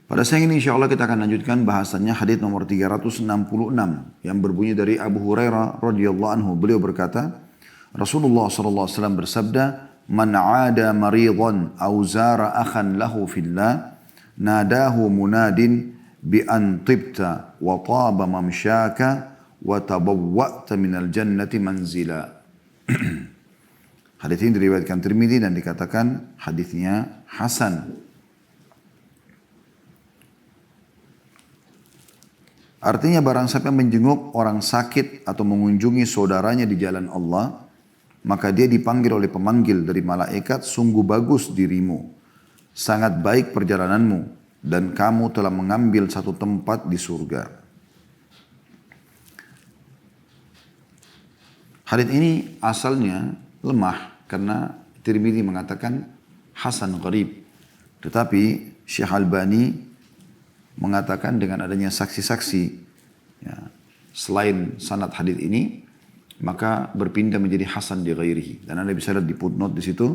Pada siang ini insya Allah kita akan lanjutkan bahasannya hadits nomor 366 yang berbunyi dari Abu Hurairah radhiyallahu anhu. Beliau berkata, Rasulullah SAW bersabda, "Man 'ada maridan aw zara akhan lahu fillah, nadahu munadin bi an tibta wa taba mamsyaka wa tabawwa'ta minal jannati manzila." Hadits ini diriwayatkan Tirmidzi dan dikatakan haditsnya hasan. Artinya barang siapa menjenguk orang sakit atau mengunjungi saudaranya di jalan Allah, maka dia dipanggil oleh pemanggil dari malaikat, sungguh bagus dirimu, sangat baik perjalananmu, dan kamu telah mengambil satu tempat di surga. Hadits ini asalnya lemah karena Tirmidzi mengatakan hasan gharib. Tetapi Syekh Albani mengatakan dengan adanya saksi-saksi ya, selain sanad hadis ini, maka berpindah menjadi hasan di ghairihi. Dan Anda bisa lihat di footnote di situ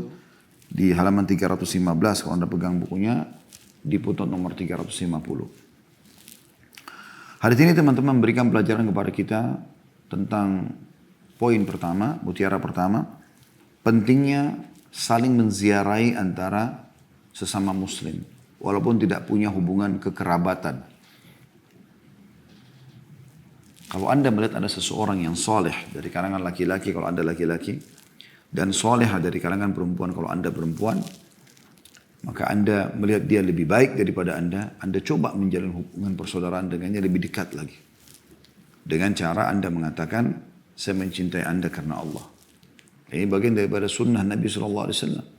di halaman 315 kalau Anda pegang bukunya, di footnote nomor 350. Hadis ini teman-teman memberikan pelajaran kepada kita tentang poin pertama, mutiara pertama, pentingnya saling menziarahi antara sesama muslim walaupun tidak punya hubungan kekerabatan. Kalau Anda melihat ada seseorang yang soleh dari kalangan laki-laki, kalau Anda laki-laki, dan soleh dari kalangan perempuan, kalau Anda perempuan, maka Anda melihat dia lebih baik daripada Anda coba menjalin hubungan persaudaraan dengannya lebih dekat lagi. Dengan cara Anda mengatakan, saya mencintai Anda karena Allah. Ini bagian daripada sunnah Nabi SAW.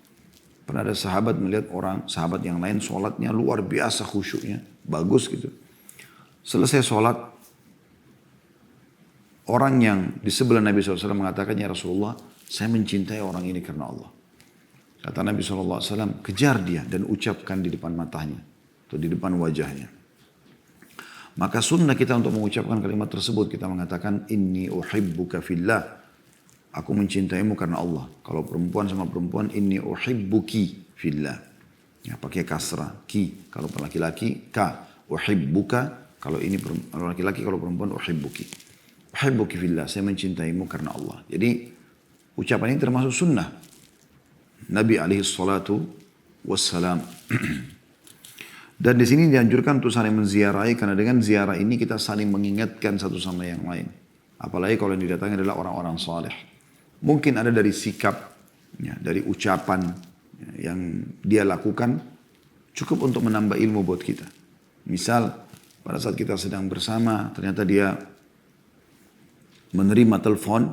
Pernah ada sahabat melihat sahabat yang lain sholatnya luar biasa khusyuknya, bagus gitu. Selesai sholat, orang yang di sebelah Nabi SAW mengatakan, ya Rasulullah, saya mencintai orang ini karena Allah. Kata Nabi SAW, kejar dia dan ucapkan di depan matanya atau di depan wajahnya. Maka sunnah kita untuk mengucapkan kalimat tersebut, kita mengatakan, inni uhibbuka fillah. Aku mencintaimu karena Allah. Kalau perempuan sama perempuan, inni uhibbuki fillah. Ya, pakai kasrah, ki. Kalau laki-laki, ka. Uhibbuka. Kalau laki-laki, kalau perempuan, uhibbuki. Uhibbuki fillah. Saya mencintaimu karena Allah. Jadi, ucapan ini termasuk sunnah Nabi alaihi salatu wassalam. Dan di sini dianjurkan untuk saling menziarahi, karena dengan ziarah ini kita saling mengingatkan satu sama yang lain. Apalagi kalau yang didatangi adalah orang-orang saleh. Mungkin ada dari sikap, ya, dari ucapan ya, yang dia lakukan cukup untuk menambah ilmu buat kita. Misal pada saat kita sedang bersama, ternyata dia menerima telepon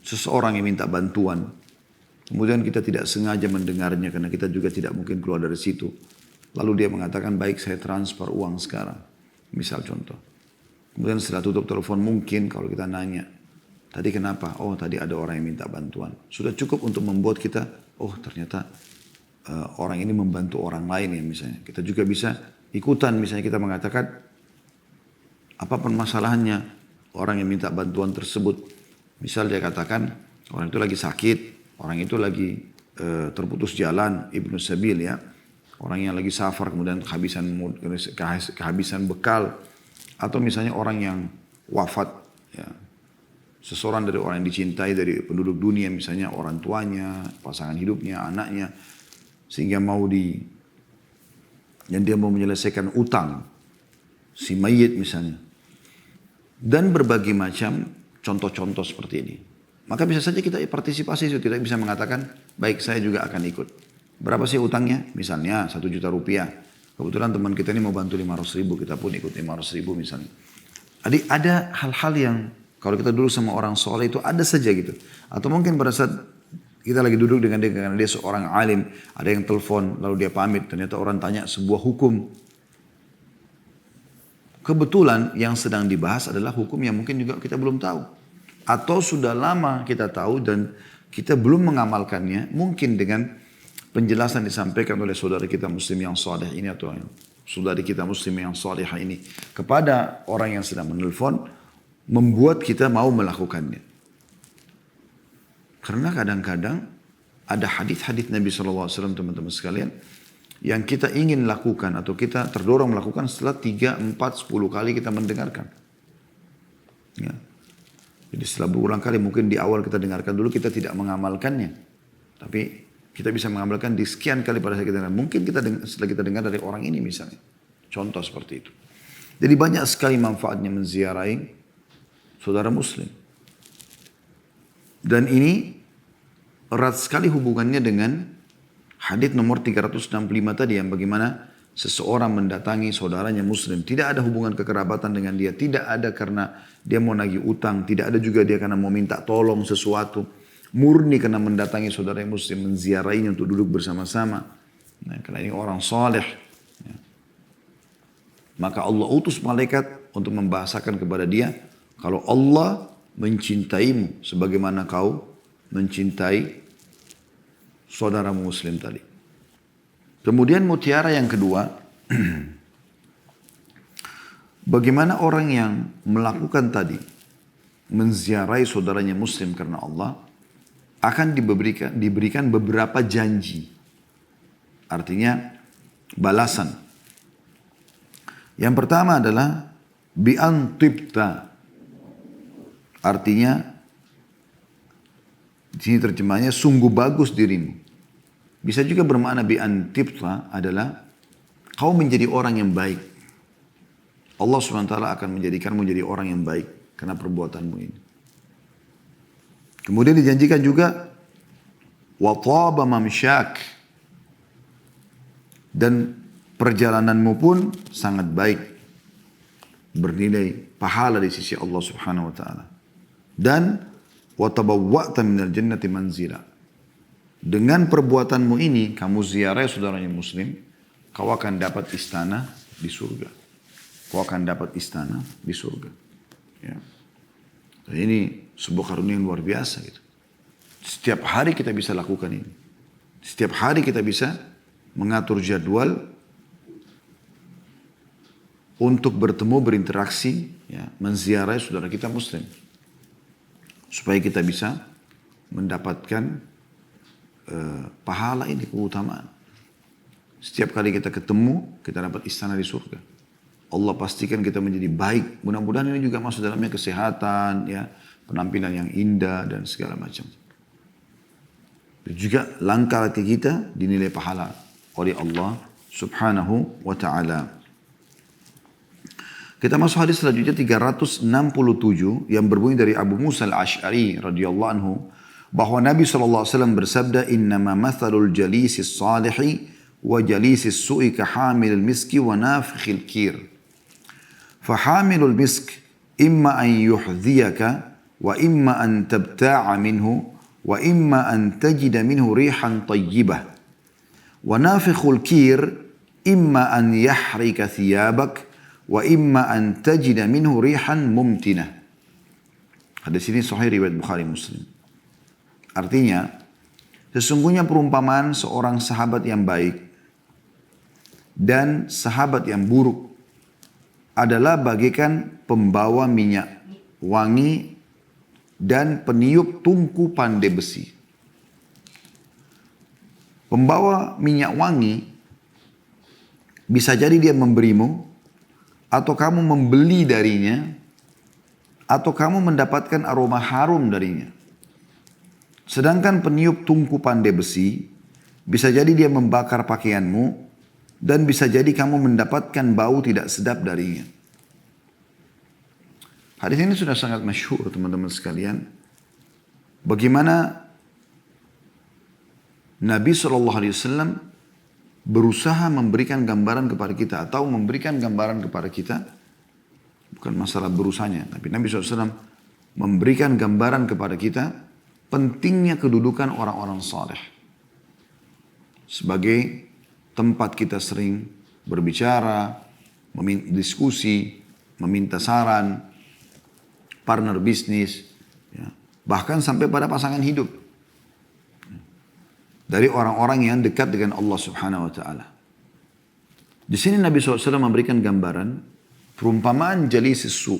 seseorang yang minta bantuan. Kemudian kita tidak sengaja mendengarnya karena kita juga tidak mungkin keluar dari situ. Lalu dia mengatakan, baik saya transfer uang sekarang. Misal contoh. Kemudian setelah tutup telepon mungkin kalau kita nanya, tadi kenapa? Oh tadi ada orang yang minta bantuan. Sudah cukup untuk membuat kita, oh ternyata orang ini membantu orang lain ya misalnya. Kita juga bisa ikutan misalnya kita mengatakan, apapun masalahnya orang yang minta bantuan tersebut. Misal dia katakan, orang itu lagi sakit, orang itu lagi terputus jalan, ibnu sabil ya. Orang yang lagi safar kemudian kehabisan bekal. Atau misalnya orang yang wafat ya. Seseorang dari orang yang dicintai dari penduduk dunia, misalnya orang tuanya, pasangan hidupnya, anaknya, sehingga dan dia mau menyelesaikan utang, si mayit misalnya. Dan berbagai macam contoh-contoh seperti ini. Maka bisa saja kita partisipasi, kita bisa mengatakan, baik saya juga akan ikut. Berapa sih utangnya? Misalnya 1 juta rupiah. Kebetulan teman kita ini mau bantu 500 ribu, kita pun ikut 500 ribu misalnya. Jadi ada hal-hal yang kalau kita dulu sama orang soleh itu ada saja gitu. Atau mungkin pada saat kita lagi duduk dengan dia, karena dia seorang alim, ada yang telepon, lalu dia pamit, ternyata orang tanya sebuah hukum. Kebetulan yang sedang dibahas adalah hukum yang mungkin juga kita belum tahu. Atau sudah lama kita tahu dan kita belum mengamalkannya, mungkin dengan penjelasan disampaikan oleh saudara kita muslim yang saleh ini atau saudari kita muslim yang salihah ini kepada orang yang sedang menelpon, membuat kita mau melakukannya. Karena kadang-kadang ada hadis-hadis Nabi SAW teman-teman sekalian yang kita ingin lakukan atau kita terdorong melakukan setelah 3, 4, 10 kali kita mendengarkan. Ya. Jadi setelah berulang kali mungkin di awal kita dengarkan dulu kita tidak mengamalkannya. Tapi kita bisa mengamalkan di sekian kali pada saat kita dengar. Mungkin setelah kita dengar dari orang ini misalnya. Contoh seperti itu. Jadi banyak sekali manfaatnya menziarahi saudara muslim. Dan ini erat sekali hubungannya dengan hadits nomor 365 tadi yang bagaimana seseorang mendatangi saudaranya muslim. Tidak ada hubungan kekerabatan dengan dia. Tidak ada karena dia mau nagih utang. Tidak ada juga dia karena mau minta tolong sesuatu. Murni karena mendatangi saudara muslim. Menziarahinya untuk duduk bersama-sama. Nah, karena ini orang saleh. Ya. Maka Allah utus malaikat untuk membahasakan kepada dia. Kalau Allah mencintaimu sebagaimana kau mencintai saudara muslim tadi. Kemudian mutiara yang kedua, bagaimana orang yang melakukan tadi, menziarahi saudaranya muslim karena Allah, akan diberikan beberapa janji. Artinya balasan. Yang pertama adalah bi'antibta. Artinya di sini terjemahnya sungguh bagus dirimu. Bisa juga bermakna bi'antibta adalah kau menjadi orang yang baik. Allah SWT akan menjadikanmu menjadi orang yang baik karena perbuatanmu ini. Kemudian dijanjikan juga wa taba mamsyak, dan perjalananmu pun sangat baik, bernilai pahala di sisi Allah Subhanahu wa taala. Dan wa tabawwa'ta minal jannati manzila. Dengan perbuatanmu ini kamu ziarah saudaranya muslim, kau akan dapat istana di surga. Kau akan dapat istana di surga. Ya. Dan ini sebuah karunia yang luar biasa gitu. Setiap hari kita bisa lakukan ini. Setiap hari kita bisa mengatur jadwal untuk bertemu, berinteraksi, ya, menziarahi saudara kita muslim. Supaya kita bisa mendapatkan pahala ini, keutamaan. Setiap kali kita ketemu, kita dapat istana di surga. Allah pastikan kita menjadi baik. Mudah-mudahan ini juga masuk dalamnya kesehatan, ya, penampilan yang indah dan segala macam. Dan juga langkah hati kita dinilai pahala oleh Allah Subhanahu wa ta'ala. Kita masuk hadis selanjutnya 367 yang berbunyi dari Abu Musa al-Ash'ari radhiyallahu anhu bahwa Nabi SAW bersabda, innama mathalul jalisis salihi wa jalisis su'i kahamilil miski wa nafikhil kir. Fahamilul misk imma an yuhdhiyaka wa imma an tabta'a minhu wa imma an tajida minhu rihan tayyibah. Wa nafikhul kir imma an yahrika thiyabak wa imma an tajida minhu rihan mumtinah. Hadis ini sahih riwayat Bukhari Muslim. Artinya, sesungguhnya perumpamaan seorang sahabat yang baik dan sahabat yang buruk adalah bagaikan pembawa minyak wangi dan peniup tungku pandai besi. Pembawa minyak wangi bisa jadi dia memberimu, atau kamu membeli darinya, atau kamu mendapatkan aroma harum darinya. Sedangkan peniup tungku pandai besi, bisa jadi dia membakar pakaianmu, dan bisa jadi kamu mendapatkan bau tidak sedap darinya. Hadis ini sudah sangat masyhur teman-teman sekalian. Bagaimana Nabi SAW berusaha memberikan gambaran kepada kita, atau memberikan gambaran kepada kita, bukan masalah berusahanya, tapi Nabi SAW memberikan gambaran kepada kita pentingnya kedudukan orang-orang saleh sebagai tempat kita sering berbicara, diskusi, meminta saran, partner bisnis, ya, bahkan sampai pada pasangan hidup. Dari orang-orang yang dekat dengan Allah Subhanahu wa ta'ala. Di sini Nabi SAW memberikan gambaran perumpamaan jalisis su'.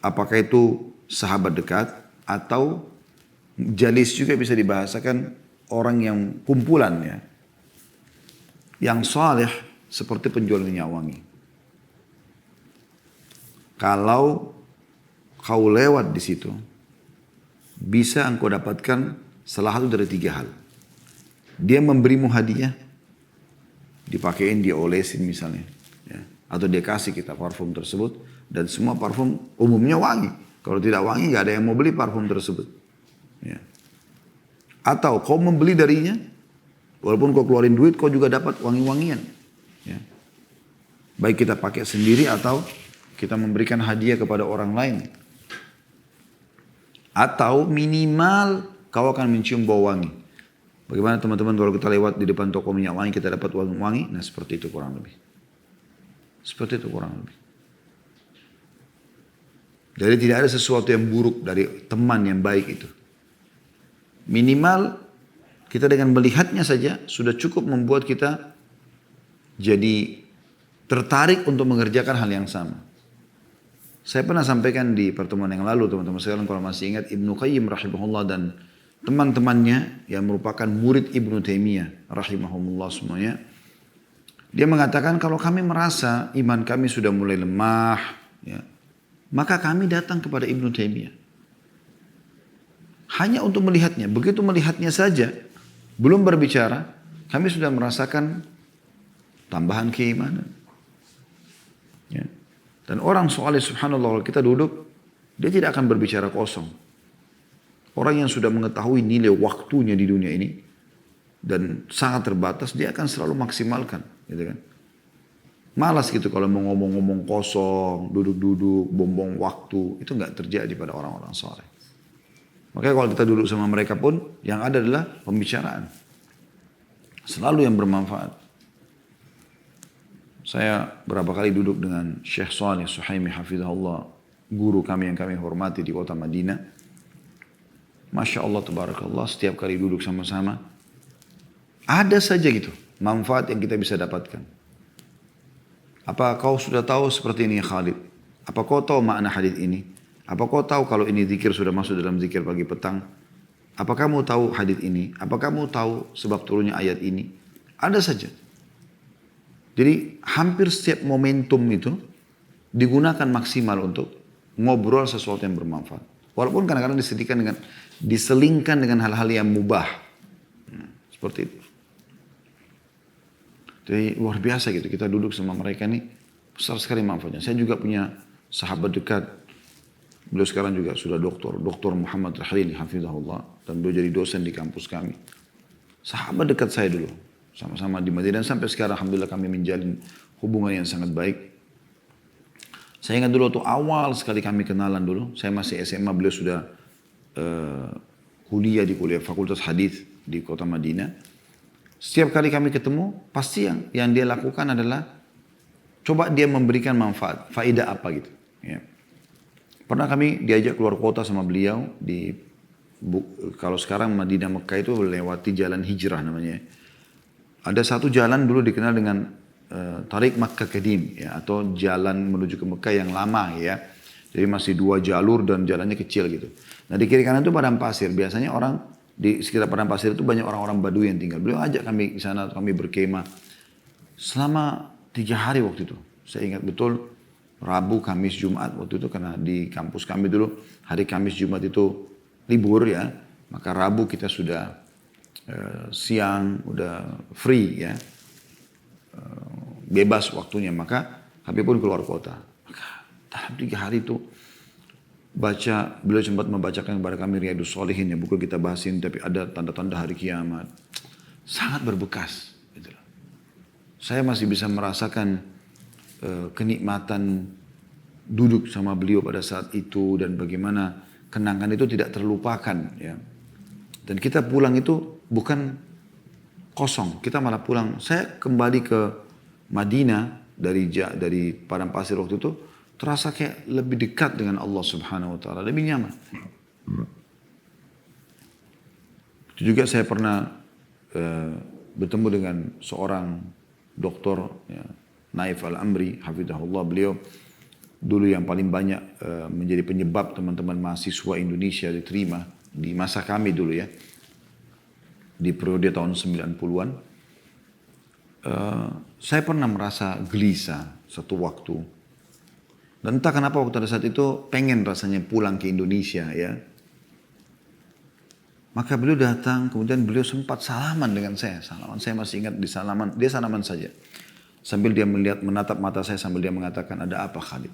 Apakah itu sahabat dekat atau jalis juga bisa dibahasakan orang yang kumpulan, ya. Yang saleh seperti penjual minyak wangi. Kalau kau lewat di situ, bisa engkau dapatkan salah satu dari 3 hal. Dia memberimu hadiah, dipakein, dia olesin misalnya. Ya. Atau dia kasih kita parfum tersebut. Dan semua parfum umumnya wangi. Kalau tidak wangi gak ada yang mau beli parfum tersebut. Ya. Atau kau membeli darinya, walaupun kau keluarin duit, kau juga dapat wangi-wangian. Ya. Baik kita pakai sendiri atau kita memberikan hadiah kepada orang lain. Atau minimal kau akan mencium bau wangi. Bagaimana teman-teman kalau kita lewat di depan toko minyak wangi, kita dapat wangi-wangi? Nah seperti itu kurang lebih. Seperti itu kurang lebih. Jadi tidak ada sesuatu yang buruk dari teman yang baik itu. Minimal kita dengan melihatnya saja sudah cukup membuat kita jadi tertarik untuk mengerjakan hal yang sama. Saya pernah sampaikan di pertemuan yang lalu teman-teman sekalian kalau masih ingat Ibnu Qayyim rahimahullah dan teman-temannya yang merupakan murid Ibnu Taimiyah rahimahumullah semuanya. Dia mengatakan kalau kami merasa iman kami sudah mulai lemah, ya, maka kami datang kepada Ibnu Taimiyah. Hanya untuk melihatnya. Begitu melihatnya saja, belum berbicara, kami sudah merasakan tambahan keimanan. Ya. Dan orang soalnya subhanallah kalau kita duduk, dia tidak akan berbicara kosong. Orang yang sudah mengetahui nilai waktunya di dunia ini, dan sangat terbatas, dia akan selalu maksimalkan. Gitu kan. Malas gitu kalau mau ngomong-ngomong kosong, duduk-duduk, buang waktu. Itu nggak terjadi pada orang-orang soleh. Makanya kalau kita duduk sama mereka pun, yang ada adalah pembicaraan. Selalu yang bermanfaat. Saya berapa kali duduk dengan Syekh Saleh Suhaimi hafizahullah, guru kami yang kami hormati di kota Madinah. Masya Allah, tabarakallah, setiap kali duduk sama-sama, ada saja gitu, manfaat yang kita bisa dapatkan. Apa kau sudah tahu seperti ini Khalid? Apa kau tahu makna hadis ini? Apa kau tahu kalau ini zikir sudah masuk dalam zikir pagi petang? Apa kamu tahu hadis ini? Apa kamu tahu sebab turunnya ayat ini? Ada saja. Jadi hampir setiap momentum itu digunakan maksimal untuk ngobrol sesuatu yang bermanfaat. Walaupun kadang-kadang diselingkan dengan hal-hal yang mubah. Seperti itu. Jadi luar biasa gitu, kita duduk sama mereka nih, besar sekali manfaatnya. Saya juga punya sahabat dekat, beliau sekarang juga sudah Dr. Muhammad Rahlili hafizahullah, dan beliau jadi dosen di kampus kami. Sahabat dekat saya dulu, sama-sama di Madinah, dan sampai sekarang alhamdulillah kami menjalin hubungan yang sangat baik. Saya ingat dulu waktu awal sekali kami kenalan dulu, saya masih SMA, beliau sudah kuliah di Fakultas Hadis di kota Madinah. Setiap kali kami ketemu, pasti yang dia lakukan adalah coba dia memberikan manfaat, faedah apa gitu. Ya. Pernah kami diajak keluar kota sama beliau kalau sekarang Madinah Mekah itu melewati jalan hijrah namanya. Ada satu jalan dulu dikenal dengan Tarik Makkah Qadim, ya, atau jalan menuju ke Mekah yang lama ya. Jadi masih 2 jalur dan jalannya kecil gitu. Nah di kiri kanan itu padang pasir. Biasanya orang di sekitar padang pasir itu banyak orang-orang Baduy yang tinggal. Beliau ajak kami di sana, kami berkemah. Selama 3 hari waktu itu. Saya ingat betul Rabu, Kamis, Jumat waktu itu karena di kampus kami dulu hari Kamis, Jumat itu libur ya. Maka Rabu kita sudah siang, udah free ya. Bebas waktunya. Maka kami pun keluar kota. Maka dalam 3 hari itu beliau sempat membacakan kepada kami Riyadhus Shalihin, ya, buku kita bahasin, tapi ada tanda-tanda hari kiamat. Sangat berbekas. Gitu. Saya masih bisa merasakan kenikmatan duduk sama beliau pada saat itu dan bagaimana kenangan itu tidak terlupakan. Ya. Dan kita pulang itu bukan kosong, kita malah pulang. Saya kembali ke Madinah dari padang pasir waktu itu, terasa kayak lebih dekat dengan Allah Subhanahu wa taala, lebih nyaman. Itu juga saya pernah bertemu dengan seorang doktor ya, Naif Al-Amri hafizahullah. Beliau dulu yang paling banyak menjadi penyebab teman-teman mahasiswa Indonesia diterima di masa kami dulu ya. Di periode tahun 90-an. Saya pernah merasa gelisah satu waktu. Dan entah kenapa waktu pada saat itu pengen rasanya pulang ke Indonesia ya. Maka beliau datang, kemudian beliau sempat salaman dengan saya. Salaman, saya masih ingat di salaman, dia salaman saja. Sambil dia melihat, menatap mata saya sambil dia mengatakan, ada apa Khalid?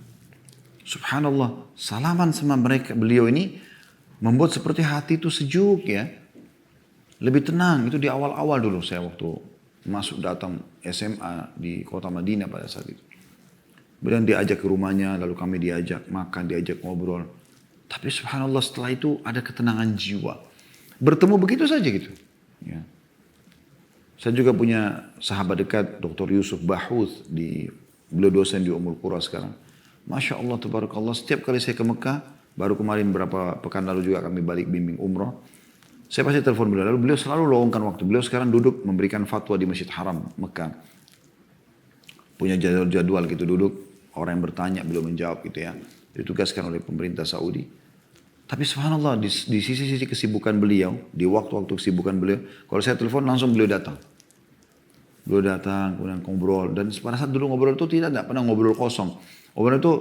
Subhanallah, salaman sama mereka, beliau ini membuat seperti hati itu sejuk ya. Lebih tenang, itu di awal-awal dulu saya waktu masuk datang SMA di kota Madinah pada saat itu. Kemudian diajak ke rumahnya, lalu kami diajak makan, diajak ngobrol. Tapi subhanallah setelah itu ada ketenangan jiwa. Bertemu begitu saja gitu. Ya. Saya juga punya sahabat dekat Dr. Yusuf Bahuth, beliau dosen di Ummul Qura sekarang. Masya Allah, tabarakallah, setiap kali saya ke Mekah, baru kemarin beberapa pekan lalu juga kami balik bimbing umroh. Saya pasti telepon beliau, lalu beliau selalu luangkan waktu. Beliau sekarang duduk memberikan fatwa di Masjid Haram Mekah. Punya jadwal gitu duduk, orang yang bertanya beliau menjawab gitu ya. Ditugaskan oleh pemerintah Saudi. Tapi subhanallah di sisi-sisi kesibukan beliau, di waktu-waktu kesibukan beliau, kalau saya telepon langsung beliau datang. Beliau datang, kemudian ngobrol. Dan pada saat dulu ngobrol itu tidak pernah ngobrol kosong. Ngobrol itu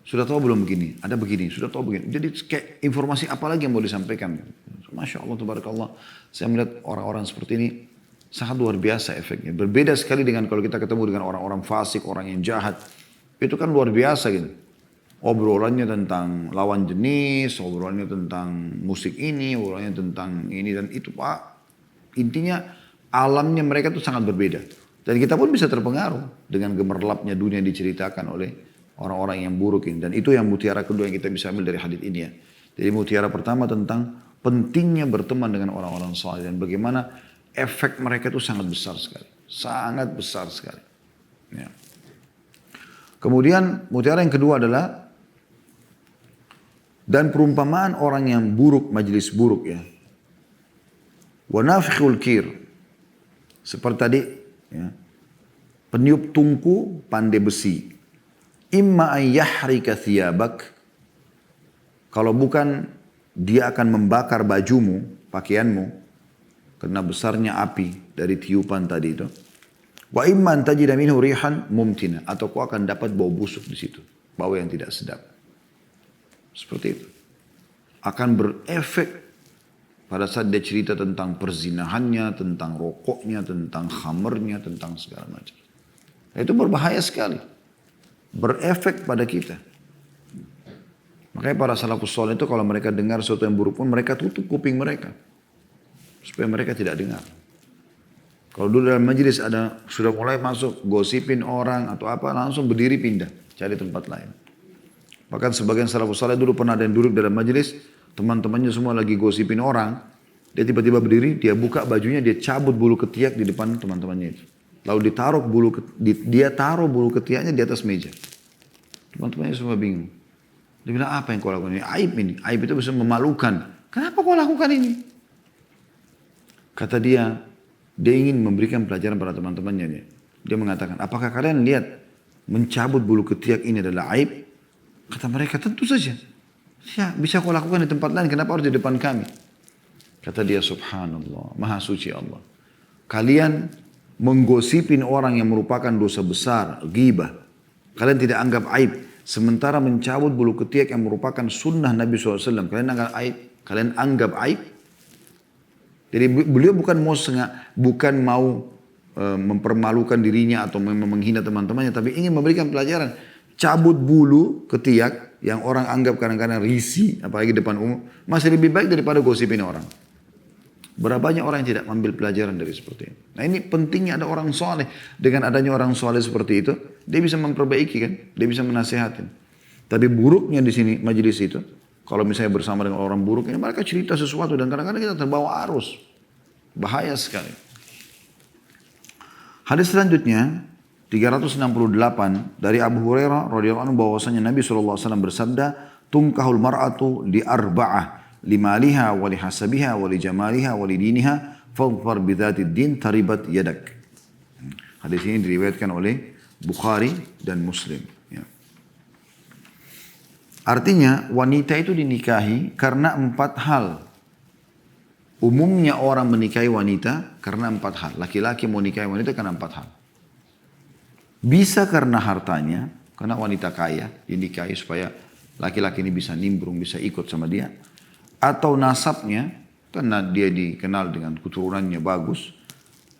sudah tahu belum begini, ada begini, sudah tahu begini. Jadi kayak informasi apa lagi yang mau disampaikan. Masya Allah, tabarakallah. Saya melihat orang-orang seperti ini sangat luar biasa efeknya. Berbeda sekali dengan kalau kita ketemu dengan orang-orang fasik, orang yang jahat. Itu kan luar biasa gitu. Obrolannya tentang lawan jenis, obrolannya tentang musik ini, obrolannya tentang ini dan itu Pak. Intinya alamnya mereka itu sangat berbeda. Dan kita pun bisa terpengaruh dengan gemerlapnya dunia yang diceritakan oleh orang-orang yang buruk ini. Dan itu yang mutiara kedua yang kita bisa ambil dari hadits ini ya. Jadi mutiara pertama tentang pentingnya berteman dengan orang-orang saleh dan bagaimana efek mereka itu sangat besar sekali. Sangat besar sekali. Ya. Kemudian mutiara yang kedua adalah dan perumpamaan orang yang buruk, majelis buruk ya. Wa nafikhul kir. Seperti tadi ya. Peniup tungku pandai besi. Imma an yahrika thiyabak. Kalau bukan dia akan membakar bajumu, pakaianmu karena besarnya api dari tiupan tadi itu. Wa imma an tajida minhu rihan mumtina, atau kau akan dapat bau busuk di situ, bau yang tidak sedap. Seperti itu. Akan berefek pada saat dia cerita tentang perzinahannya, tentang rokoknya, tentang khamernya, tentang segala macam. Itu berbahaya sekali. Berefek pada kita. Makanya para salafus saleh itu kalau mereka dengar sesuatu yang buruk pun mereka tutup kuping mereka. Supaya mereka tidak dengar. Kalau dulu dalam majelis ada sudah mulai masuk gosipin orang atau apa, langsung berdiri pindah. Cari tempat lain. Bahkan sebagian salafus saleh dulu pernah ada yang duduk dalam majelis, teman-temannya semua lagi gosipin orang, dia tiba-tiba berdiri, dia buka bajunya, dia cabut bulu ketiak di depan teman-temannya itu. Lalu dia taruh bulu ketiaknya di atas meja. Teman-temannya semua bingung. Dia bilang, apa yang kau lakukan ini? Aib ini. Aib itu bisa memalukan. Kenapa kau lakukan ini? Kata dia ingin memberikan pelajaran pada teman-temannya. Dia mengatakan, apakah kalian lihat mencabut bulu ketiak ini adalah aib? Kata mereka, tentu saja. Ya, bisa kau lakukan di tempat lain, kenapa harus di depan kami? Kata dia, subhanallah, maha suci Allah. Kalian menggosipin orang yang merupakan dosa besar, ghibah. Kalian tidak anggap aib. Sementara mencabut bulu ketiak yang merupakan sunnah Nabi SAW. Kalian anggap aib. Kalian anggap aib. Jadi beliau bukan mau mempermalukan dirinya atau menghina teman-temannya. Tapi ingin memberikan pelajaran. Cabut bulu ketiak yang orang anggap kadang-kadang risih, apalagi depan umum, masih lebih baik daripada gosipin orang. Berapa banyak orang yang tidak mengambil pelajaran dari seperti ini. Nah ini pentingnya ada orang soleh. Dengan adanya orang soleh seperti itu, dia bisa memperbaiki kan, dia bisa menasehatin. Tapi buruknya di sini majelis itu, kalau misalnya bersama dengan orang buruk ini, mereka cerita sesuatu dan kadang-kadang kita terbawa arus. Bahaya sekali. Hadis selanjutnya 368 dari Abu Hurairah radhiyallahu anhu bahwasanya Nabi SAW bersabda, "Tunkahul mar'atu li arba'ah, limaliha wa lihasabiha wa lijamaliha wa lidiniha, fadhfar bidzatid din taribat yadak." Hadis ini diriwayatkan oleh Bukhari dan Muslim. Ya. Artinya wanita itu dinikahi karena 4 hal. Umumnya orang menikahi wanita karena 4 hal. Laki-laki mau nikahi wanita karena 4 hal. Bisa karena hartanya, karena wanita kaya dinikahi supaya laki-laki ini bisa nimbrung, bisa ikut sama dia. Atau nasabnya, karena dia dikenal dengan keturunannya bagus.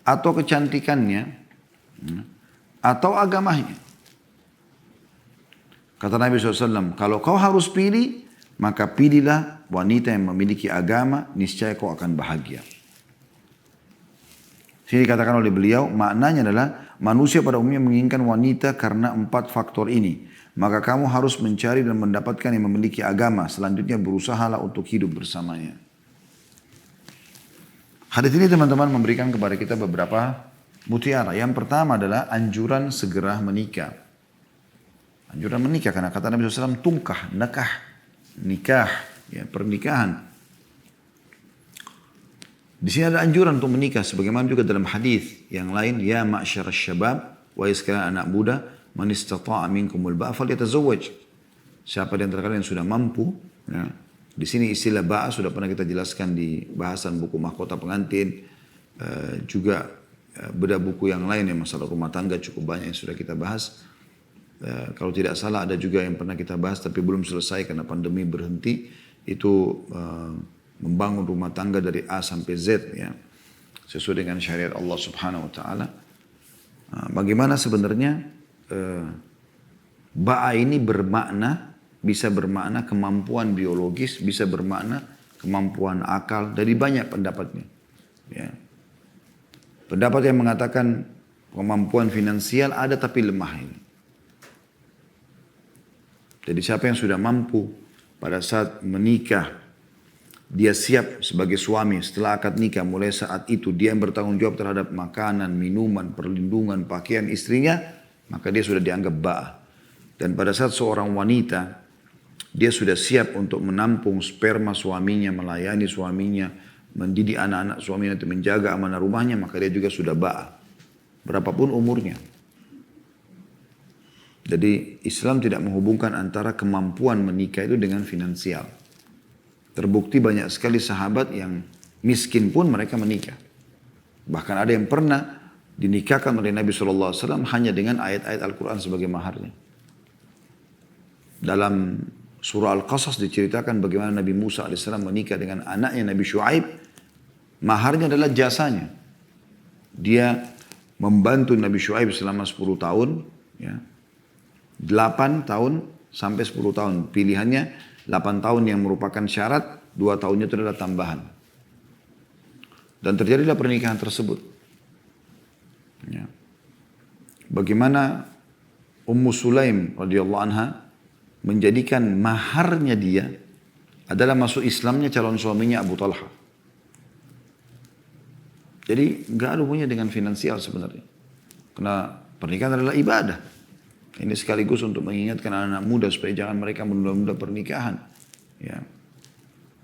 Atau kecantikannya, atau agamanya. Kata Nabi SAW, kalau kau harus pilih, maka pilihlah wanita yang memiliki agama, niscaya kau akan bahagia. Sini dikatakan oleh beliau, maknanya adalah manusia pada umumnya menginginkan wanita karena 4 faktor ini. Maka kamu harus mencari dan mendapatkan yang memiliki agama. Selanjutnya berusahalah untuk hidup bersamanya. Hadis ini teman-teman memberikan kepada kita beberapa mutiara. Yang pertama adalah anjuran segera menikah. Anjuran menikah karena kata Nabi SAW, tungkah, nikah, ya, pernikahan. Di sini ada anjuran untuk menikah, sebagaimana juga dalam hadis yang lain, ya ma'syar syabab, wahai sekalian anak muda, man istata'a minkumul ba'a falyatazawwaj. Siapa di antara kalian yang sudah mampu, ya. Di sini istilah ba'a sudah pernah kita jelaskan di bahasan buku mahkota pengantin, juga beda buku yang lain yang masalah rumah tangga cukup banyak yang sudah kita bahas. Kalau tidak salah ada juga yang pernah kita bahas tapi belum selesai karena pandemi berhenti, itu membangun rumah tangga dari A sampai Z, ya, sesuai dengan syariat Allah Subhanahu wa taala. Bagaimana sebenarnya ba'a ini bermakna, bisa bermakna kemampuan biologis, bisa bermakna kemampuan akal, dari banyak pendapatnya, ya. Pendapat yang mengatakan kemampuan finansial ada tapi lemah ini. Jadi siapa yang sudah mampu pada saat menikah, dia siap sebagai suami setelah akad nikah, mulai saat itu dia yang bertanggung jawab terhadap makanan, minuman, perlindungan, pakaian istrinya, maka dia sudah dianggap ba'a. Dan pada saat seorang wanita, dia sudah siap untuk menampung sperma suaminya, melayani suaminya, mendidik anak-anak suaminya, untuk menjaga amanah rumahnya, maka dia juga sudah ba'a. Berapapun umurnya. Jadi Islam tidak menghubungkan antara kemampuan menikah itu dengan finansial. Terbukti banyak sekali sahabat yang miskin pun mereka menikah. Bahkan ada yang pernah dinikahkan oleh Nabi SAW hanya dengan ayat-ayat Al-Quran sebagai maharnya. Dalam surah Al-Qasas diceritakan bagaimana Nabi Musa AS menikah dengan anaknya Nabi Shu'aib. Maharnya adalah jasanya. Dia membantu Nabi Shu'aib selama 10 tahun, ya. 8 tahun sampai 10 tahun. Pilihannya 8 tahun yang merupakan syarat, 2 tahunnya itu adalah tambahan. Dan terjadilah pernikahan tersebut. Ya. Bagaimana Ummu Sulaim radhiyallahu anha menjadikan maharnya dia adalah masuk Islamnya calon suaminya Abu Talha. Jadi nggak ada hubungannya dengan finansial sebenarnya. Karena pernikahan adalah ibadah. Ini sekaligus untuk mengingatkan anak-anak muda supaya jangan mereka menunda-nunda pernikahan. Ya.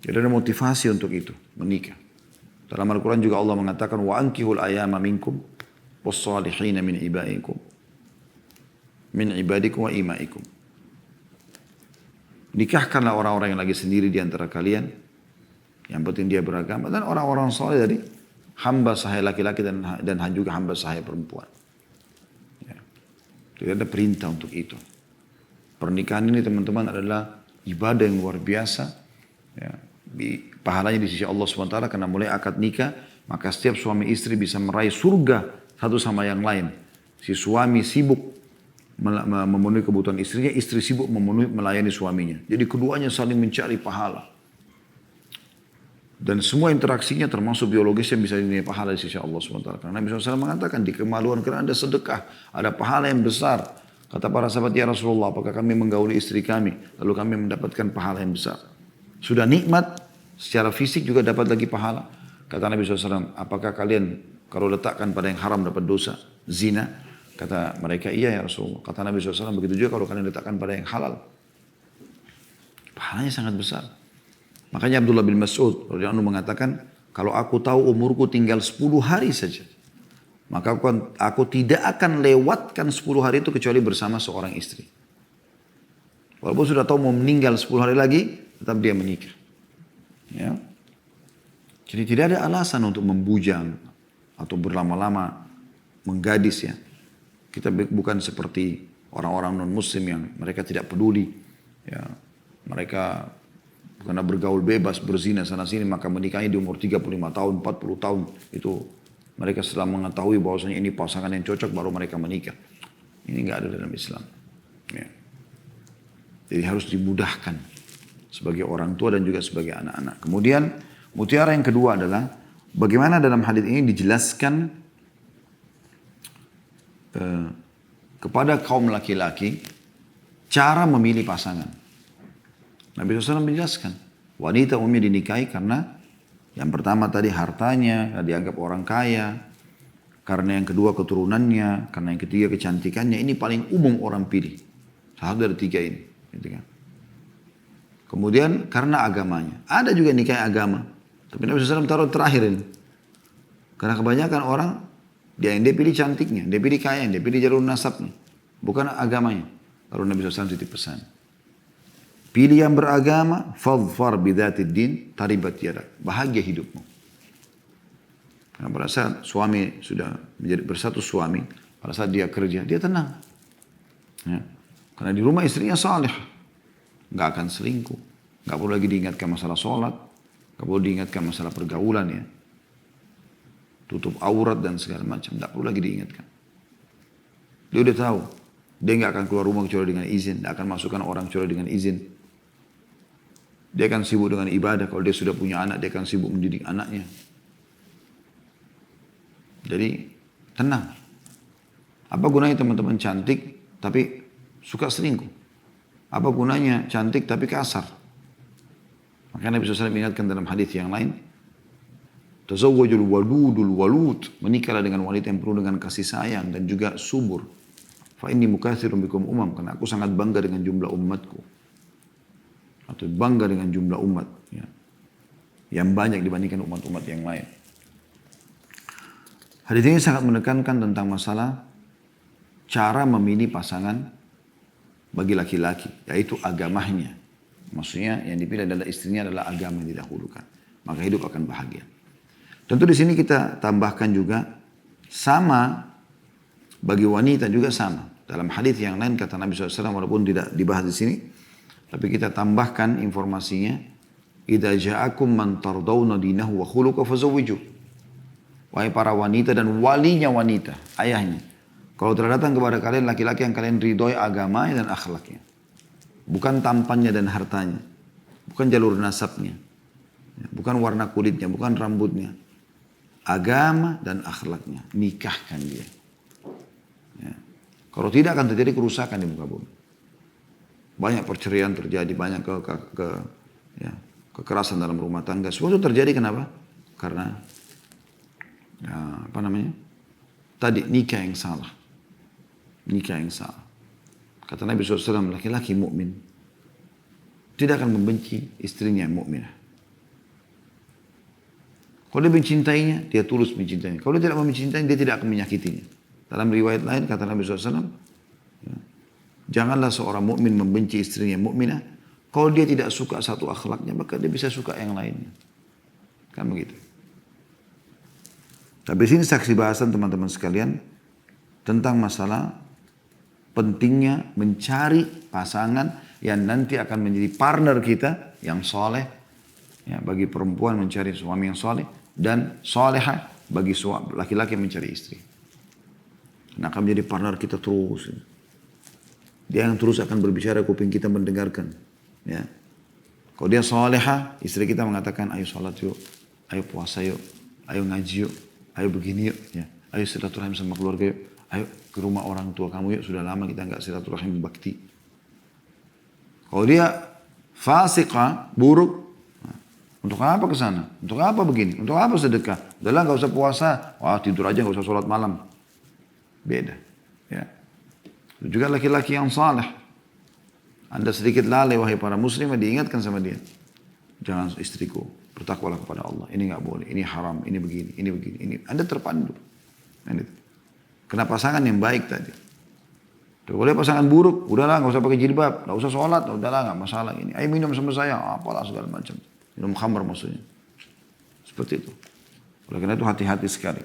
Jadi ada motivasi untuk itu, menikah. Dalam Al-Quran juga Allah mengatakan, wa ankihul ayama minkum wassalihina min ibadikum wa imaikum. Nikahkanlah orang-orang yang lagi sendiri di antara kalian, yang penting dia beragama, dan orang-orang saleh dari hamba sahaya laki-laki dan juga hamba sahaya perempuan. Tidak ada perintah untuk itu. Pernikahan ini teman-teman adalah ibadah yang luar biasa. Ya. Pahalanya di sisi Allah SWT karena mulai akad nikah, maka setiap suami istri bisa meraih surga satu sama yang lain. Si suami sibuk memenuhi kebutuhan istrinya, istri sibuk melayani suaminya. Jadi keduanya saling mencari pahala. Dan semua interaksinya termasuk biologis yang bisa dinilai pahala di sisi Allah SWT. Karena Nabi SAW mengatakan di kemaluan karena ada sedekah, ada pahala yang besar. Kata para sahabat, ya Rasulullah, apakah kami menggauli istri kami, lalu kami mendapatkan pahala yang besar. Sudah nikmat, secara fisik juga dapat lagi pahala. Kata Nabi SAW, apakah kalian kalau letakkan pada yang haram dapat dosa, zina? Kata mereka, iya ya Rasulullah. Kata Nabi SAW, begitu juga kalau kalian letakkan pada yang halal. Pahalanya sangat besar. Makanya Abdullah bin Mas'ud radhiyallahu anhu mengatakan, kalau aku tahu umurku tinggal 10 hari saja, maka aku tidak akan lewatkan 10 hari itu kecuali bersama seorang istri. Walaupun sudah tahu mau meninggal 10 hari lagi, tetap dia menikah. Ya. Jadi tidak ada alasan untuk membujang atau berlama-lama menggadis ya. Kita bukan seperti orang-orang non-muslim yang mereka tidak peduli. Ya, mereka karena bergaul bebas, berzina sana-sini, maka menikahi di umur 35 tahun, 40 tahun. Itu mereka setelah mengetahui bahwasanya ini pasangan yang cocok, baru mereka menikah. Ini enggak ada dalam Islam. Ya. Jadi harus dimudahkan sebagai orang tua dan juga sebagai anak-anak. Kemudian mutiara yang kedua adalah bagaimana dalam hadis ini dijelaskan kepada kaum laki-laki cara memilih pasangan. Nabi SAW menjelaskan, wanita umumnya dinikahi karena yang pertama tadi hartanya, dianggap orang kaya, karena yang kedua keturunannya, karena yang ketiga kecantikannya. Ini paling umum orang pilih. Satu dari tiga ini. Gitu kan. Kemudian karena agamanya. Ada juga nikahi agama. Tapi Nabi SAW taruh terakhir ini. Karena kebanyakan orang, dia pilih cantiknya, dia pilih kayanya, dia pilih jalur nasabnya. Bukan agamanya. Lalu Nabi SAW titip pesan. Pilih yang beragama, fadfar bidhatid din, taribat yadak. Bahagia hidupmu. Karena pada saat suami sudah menjadi bersatu suami, pada saat dia kerja, dia tenang. Ya. Karena di rumah istrinya saleh. Nggak akan selingkuh. Nggak perlu lagi diingatkan masalah sholat. Nggak perlu diingatkan masalah pergaulan ya. Tutup aurat dan segala macam. Nggak perlu lagi diingatkan. Dia udah tahu. Dia nggak akan keluar rumah kecuali dengan izin. Nggak akan masukkan orang kecuali dengan izin. Dia akan sibuk dengan ibadah. Kalau dia sudah punya anak, dia akan sibuk mendidik anaknya. Jadi tenang. Apa gunanya teman-teman cantik tapi suka selingkuh? Apa gunanya cantik tapi kasar? Makanya Nabi SAW ingatkan dalam hadis yang lain, tazawwajul wadudul walud, menikahlah dengan wanita yang penuh dengan kasih sayang dan juga subur. Fa inni mukatsirun bikum umam, karena aku sangat bangga dengan jumlah umatku. Atau bangga dengan jumlah umat ya, yang banyak dibandingkan umat-umat yang lain. Hadis ini sangat menekankan tentang masalah cara memilih pasangan bagi laki-laki, yaitu agamanya. Maksudnya yang dipilih adalah istrinya adalah agama yang didahulukan. Maka hidup akan bahagia. Tentu di sini kita tambahkan juga sama bagi wanita juga sama. Dalam hadis yang lain kata Nabi SAW walaupun tidak dibahas di sini, tapi kita tambahkan informasinya, idza ja'akum man tardawna dinahu wa khuluquhu fazawwiju. Wahai para wanita dan walinya wanita, ayahnya. Kalau telah datang kepada kalian laki-laki yang kalian ridhoi agamanya dan akhlaknya. Bukan tampannya dan hartanya. Bukan jalur nasabnya. Bukan warna kulitnya, bukan rambutnya. Agama dan akhlaknya. Nikahkan dia. Ya. Kalau tidak akan terjadi kerusakan di muka bumi. Banyak perceraian terjadi, banyak kekerasan dalam rumah tangga. Semua itu terjadi kenapa? Karena tadi nikah yang salah. Nikah yang salah. Kata Nabi SAW, laki-laki mukmin tidak akan membenci istrinya yang mukminah. Kalau dia mencintainya, dia tulus mencintainya. Kalau dia tidak mencintainya, dia tidak akan menyakitinya. Dalam riwayat lain kata Nabi SAW, janganlah seorang mukmin membenci istrinya yang mukminah. Kalau dia tidak suka satu akhlaknya, maka dia bisa suka yang lainnya. Kan begitu. Tapi sini saksi bahasan teman-teman sekalian tentang masalah pentingnya mencari pasangan yang nanti akan menjadi partner kita yang soleh. Ya, bagi perempuan mencari suami yang soleh dan soleha bagi laki-laki mencari istri. Nah, akan menjadi partner kita terus. Dia yang terus akan berbicara, kuping kita mendengarkan. Ya. Kalau dia soleha, istri kita mengatakan, ayo sholat yuk, ayo puasa yuk, ayo ngaji yuk, ayo begini yuk, ya. Ayo silaturahim sama keluarga yuk, ayo ke rumah orang tua kamu yuk, sudah lama kita nggak silaturahim bakti. Kalau dia fasika, buruk, untuk apa ke sana? Untuk apa begini? Untuk apa sedekah? Udahlah nggak usah puasa, wah tidur aja nggak usah sholat malam. Beda, ya. Juga laki-laki yang saleh. Anda sedikit lalai wahai para muslim, diingatkan sama dia. Jangan istriku, bertakwalah kepada Allah. Ini nggak boleh, ini haram, ini begini, ini begini. Ini. Anda terpandu. Kena pasangan yang baik tadi. Boleh pasangan buruk, udahlah nggak usah pakai jilbab, nggak usah sholat, udahlah nggak masalah ini. Ayo minum sama saya, apalah segala macam. Minum khamar maksudnya. Seperti itu. Oleh karena itu hati-hati sekali.